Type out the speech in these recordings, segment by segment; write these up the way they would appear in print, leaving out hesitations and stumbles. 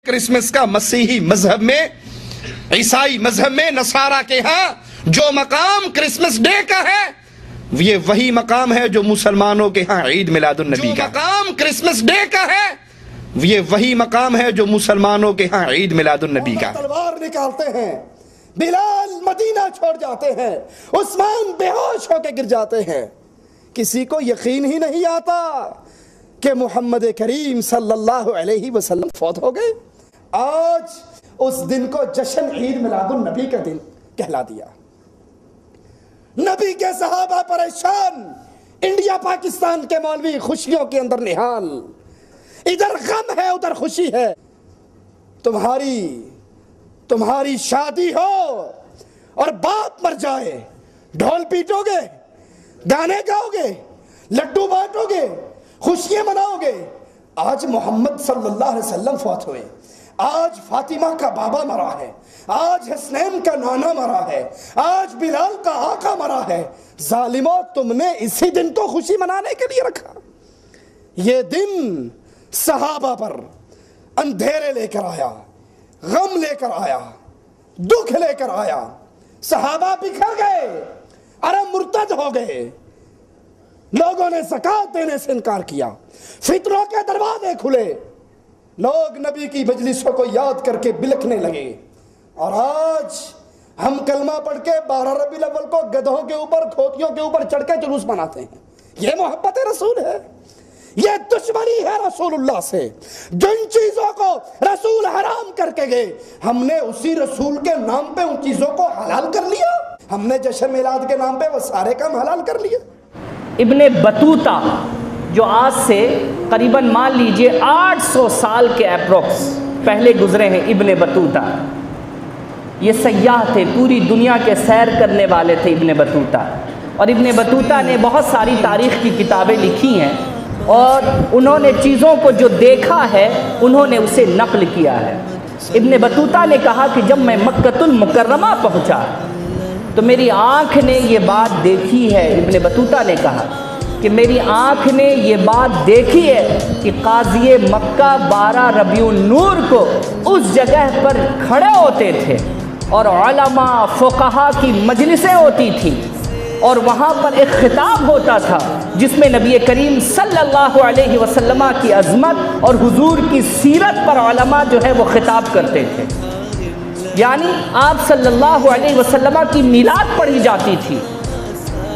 Christmas का मसीही मजहब में, ईसाई मजहब में, नसारा के यहाँ जो मकाम क्रिसमस डे का है ये वही मकाम है जो मुसलमानों के यहाँ ईद मिलादुन नबी का मकाम क्रिसमस डे का है ये वही मकाम है जो मुसलमानों के यहाँ ईद मिलादुन नबी का। तलवार निकालते हैं, बिलाल मदीना छोड़ जाते हैं, उस्मान बेहोश होकर गिर जाते हैं। किसी को यकीन ही नहीं आता कि मोहम्मद करीम सल्लल्लाहु अलैहि वसल्लम फौत हो गए। आज उस दिन को जश्न ईद मिलादुन नबी का दिन कहला दिया। नबी के सहाबा परेशान, इंडिया पाकिस्तान के मौलवी खुशियों के अंदर निहाल, इधर गम है उधर खुशी है। तुम्हारी शादी हो और बाप मर जाए, ढोल पीटोगे, गाने गाओगे, लड्डू बांटोगे, खुशियां मनाओगे। आज मोहम्मद सल्लल्लाहु अलैहि वसल्लम फौत हुए, आज फातिमा का बाबा मरा है, आज हसनैन का नाना मरा है, आज बिलाल का आका मरा है। जालिमो, तुमने इसी दिन को खुशी मनाने के लिए रखा। ये दिन सहाबा पर अंधेरे लेकर आया, गम लेकर आया, दुख लेकर आया। सहाबा बिखर गए, अरब मुर्तद हो गए, लोगों ने ज़कात देने से इनकार किया, फितरों के दरवाजे खुले, लोग नबी की मजलिसों को याद करके बिलखने लगे। और आज हम कलमा पढ़ के 12 रबीउल अव्वल को गधों के ऊपर, खोतियों के ऊपर चढ़ के जुलूस मनाते हैं। यह मोहब्बत रसूल है, यह दुश्मनी है रसूलुल्लाह से। जिन चीजों को रसूल हराम करके गए, हमने उसी रसूल के नाम पे उन चीजों को हलाल कर लिया। हमने जश्न मिलाद के नाम पे वो सारे काम हलाल कर लिए। इब्ने बतूता जो आज से करीबन मान लीजिए 800 साल के अप्रोक्स पहले गुजरे हैं। इब्ने बतूता ये सयाह थे, पूरी दुनिया के सैर करने वाले थे इब्ने बतूता। और इब्ने बतूता ने बहुत सारी तारीख़ की किताबें लिखी हैं और उन्होंने चीज़ों को जो देखा है उन्होंने उसे नक़ल किया है। इब्ने बतूता ने कहा कि जब मैं मक्कतुल मुकर्रमा पहुँचा तो मेरी आँख ने ये बात देखी है। इब्ने बतूता ने कहा कि मेरी आँख ने ये बात देखी है कि काज़ी मक्का 12 रबीउल नूर को उस जगह पर खड़े होते थे और उलमा फ़ुक़हा की मजलिसें होती थी और वहाँ पर एक खिताब होता था जिसमें नबी करीम सल्लल्लाहु अलैहि वसल्लम की अज़मत और हुजूर की सीरत पर उलमा जो है वो खिताब करते थे। यानी आप सल्लल्लाहु अलैहि वसल्लम की मिलाद पढ़ी जाती थी।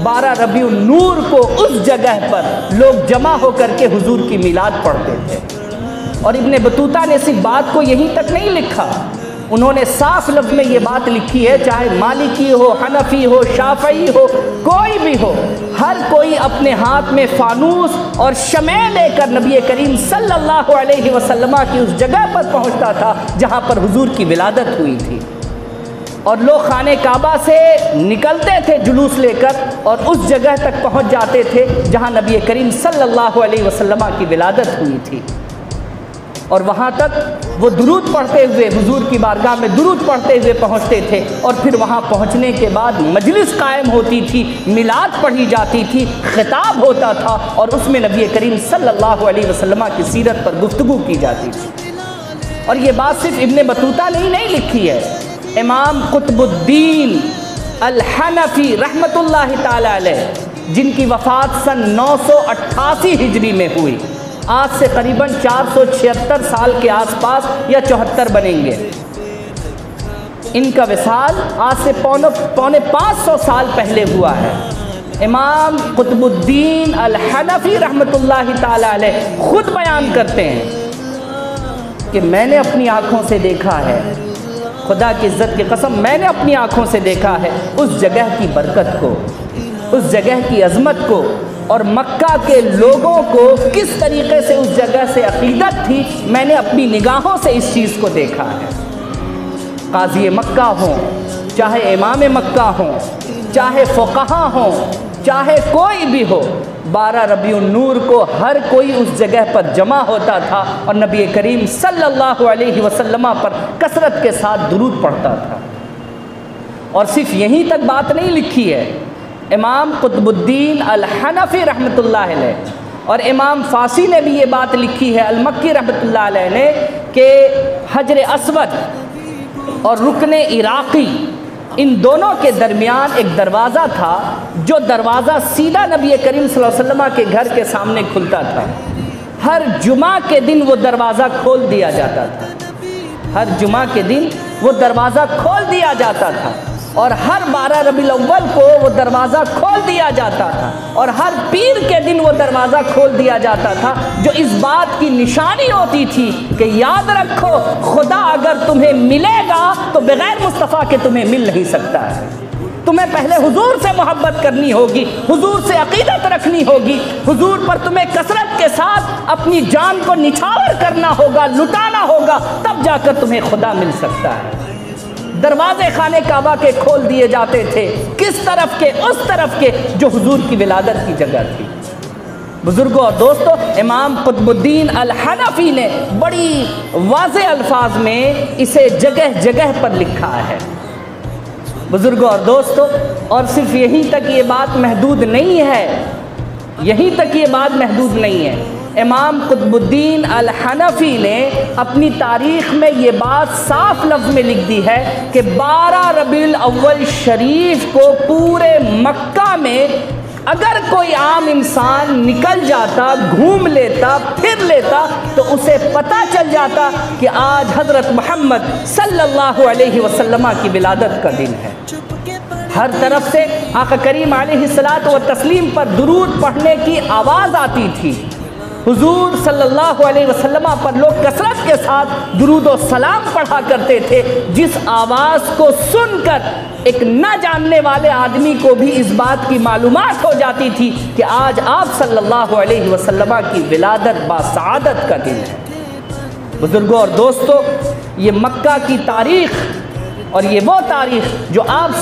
12 रबीउल नूर को उस जगह पर लोग जमा होकर के हुजूर की मिलाद पढ़ते थे। और इब्ने बतूता ने सिर्फ बात को यहीं तक नहीं लिखा, उन्होंने साफ लफ्ज़ में ये बात लिखी है, चाहे मालिकी हो, हनफी हो, शाफ़ई हो, कोई भी हो, हर कोई अपने हाथ में फ़ानूस और शमे लेकर नबी करीम सल्लल्लाहु अलैहि वसल्लम की उस जगह पर पहुंचता था जहां पर हुजूर की विलादत हुई थी। और लोग खाने काबा से निकलते थे जुलूस लेकर और उस जगह तक पहुंच जाते थे जहां नबी करीम सल्लल्लाहु अलैहि वसल्लम की विलादत हुई थी। और वहाँ तक वो दुरूद पढ़ते हुए हुजूर की बारगाह में दुरूद पढ़ते हुए पहुँचते थे। और फिर वहाँ पहुँचने के बाद मजलिस कायम होती थी, मिलाद पढ़ी जाती थी, खिताब होता था और उसमें नबी करीम सल्लल्लाहु अलैहि वसल्लम की सीरत पर गुफ्तगू की जाती थी। और ये बात सिर्फ इब्ने बतूता ने ही नहीं लिखी है, इमाम कुतुबुद्दीन अल हनफी रहमतुल्लाहि ताला अलैह जिनकी वफ़ात सन 988 हिजरी में हुई, आज से करीबन 476 साल के आसपास या 74 बनेंगे। इनका विसाल आज से पौने 500 साल पहले हुआ है। इमाम कुतुबुद्दीन अल हनफी रहमतुल्लाहि ताला अलैह खुद बयान करते हैं कि मैंने अपनी आँखों से देखा है, खुदा की इज़्ज़त की कसम, मैंने अपनी आँखों से देखा है उस जगह की बरकत को, उस जगह की अज़मत को और मक्का के लोगों को किस तरीक़े से उस जगह से अक़ीदत थी। मैंने अपनी निगाहों से इस चीज़ को देखा है। काज़ी मक्का हों, चाहे इमाम मक्का हों, चाहे फ़ुक़हा हों, चाहे कोई भी हो, 12 रबीउल नूर को हर कोई उस जगह पर जमा होता था और नबी करीम सल्लल्लाहु अलैहि वसल्लम पर कसरत के साथ दुरूद पढ़ता था। और सिर्फ यहीं तक बात नहीं लिखी है, इमाम कुतुबुद्दीन अल हनफी रहमतुल्लाह अलैह और इमाम फासी ने भी ये बात लिखी है, अल मक्की रहमतुल्लाह अलैह ने, कि हजर अस्वद और रुकने इराक़ी, इन दोनों के दरमियान एक दरवाज़ा था, जो दरवाज़ा सीधा नबी करीम सल्लल्लाहु अलैहि वसल्लम के घर के सामने खुलता था। हर जुमा के दिन वो दरवाज़ा खोल दिया जाता था। हर जुमा के दिन वो दरवाज़ा खोल दिया जाता था और हर 12 रबीउल अव्वल को वो दरवाज़ा खोल दिया जाता था और हर पीर के दिन वो दरवाज़ा खोल दिया जाता था, जो इस बात की निशानी होती थी कि याद रखो, खुदा अगर तुम्हें मिलेगा तो बग़ैर मुस्तफ़ा के तुम्हें मिल नहीं सकता है। तुम्हें पहले हुजूर से मोहब्बत करनी होगी, हुजूर से अक़ीदत रखनी होगी, हुजूर पर तुम्हें कसरत के साथ अपनी जान को निछावर करना होगा, लुटाना होगा, तब जाकर तुम्हें खुदा मिल सकता है। दरवाजे खाने काबा के खोल दिए जाते थे, किस तरफ के? उस तरफ के जो हुजूर की विलादत की जगह थी। बुजुर्गों और दोस्तों, इमाम कुतुबुद्दीन अल हनफी ने बड़ी वाज़े अल्फाज में इसे जगह जगह पर लिखा है। बुजुर्गों और दोस्तों, और सिर्फ यहीं तक ये बात महदूद नहीं है, यहीं तक ये बात महदूद नहीं है। इमाम कुतुबुद्दीन अल हनफी ने अपनी तारीख़ में ये बात साफ लफ्ज़ में लिख दी है कि 12 रबीउल अव्वल शरीफ को पूरे मक्का में अगर कोई आम इंसान निकल जाता, घूम लेता, फिर लेता, तो उसे पता चल जाता कि आज हज़रत मोहम्मद सल्लल्लाहु अलैहि वसल्लम की विलादत का दिन है। हर तरफ से आका करीम अलैहिस्सलातु व तस्लीम पर दुरूद पढ़ने की आवाज़ आती थी। हुजूर सल्लल्लाहु अलैहि वसल्लम पर लोग कसरत के साथ दुरूद व सलाम पढ़ा करते थे, जिस आवाज़ को सुनकर एक न जानने वाले आदमी को भी इस बात की मालूमात हो जाती थी कि आज आप सल्लल्लाहु अलैहि वसल्लम की विलादत बासआदत का दिन है। बुजुर्गों और दोस्तों, ये मक्का की तारीख़ और ये वो तारीख़ जो आप